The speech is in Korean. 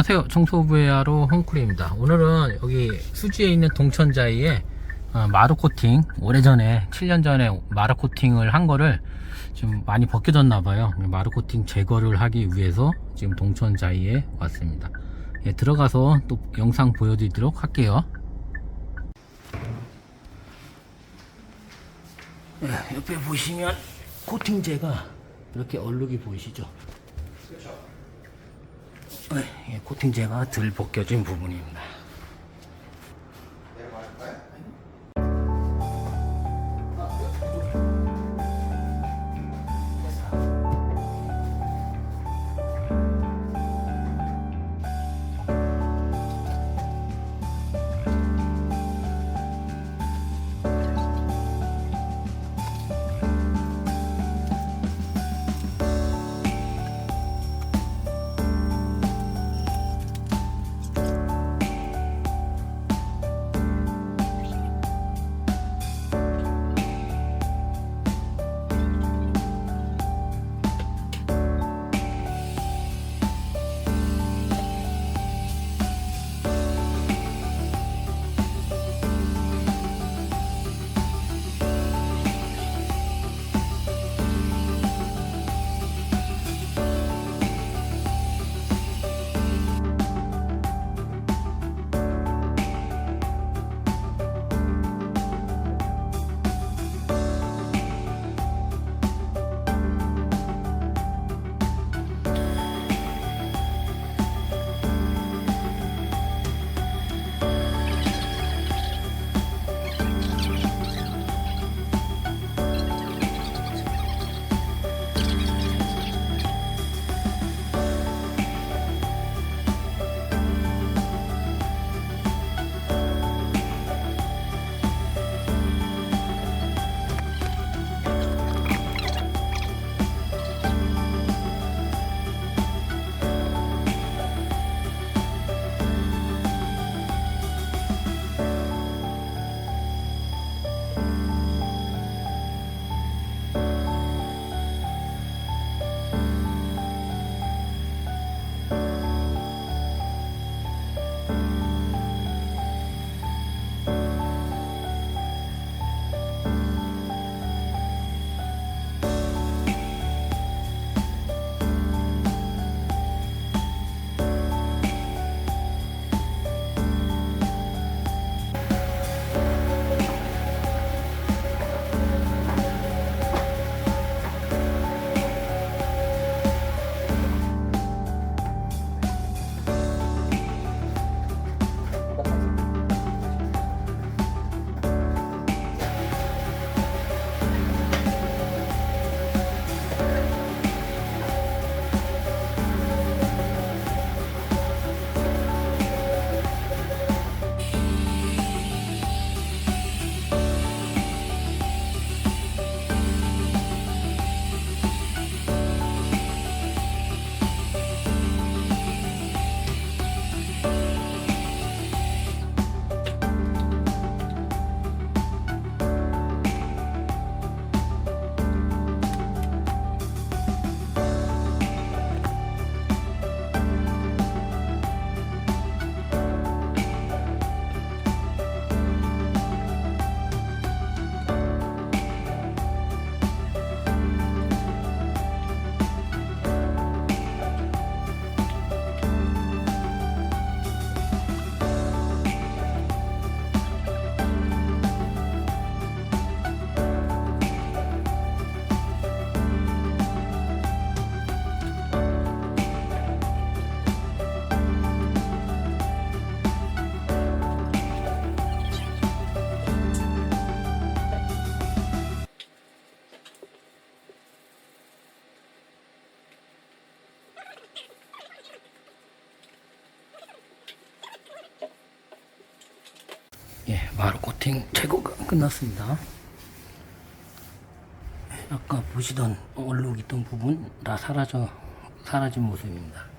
안녕하세요. 청소부의 하루 홈쿨입니다. 오늘은 여기 수지에 있는 동천자이에 마루 코팅, 오래전에 7년 전에 마루 코팅을 한 거를 좀 많이 벗겨졌나 봐요. 마루 코팅 제거를 하기 위해서 지금 동천자이에 왔습니다. 예, 들어가서 또 영상 보여드리도록 할게요. 예, 옆에 보시면 코팅제가 이렇게 얼룩이 보이시죠? 예, 코팅제가 덜 벗겨진 부분입니다. 예, 마루 코팅 제거가 끝났습니다. 아까 보시던 얼룩 있던 부분 다 사라진 모습입니다.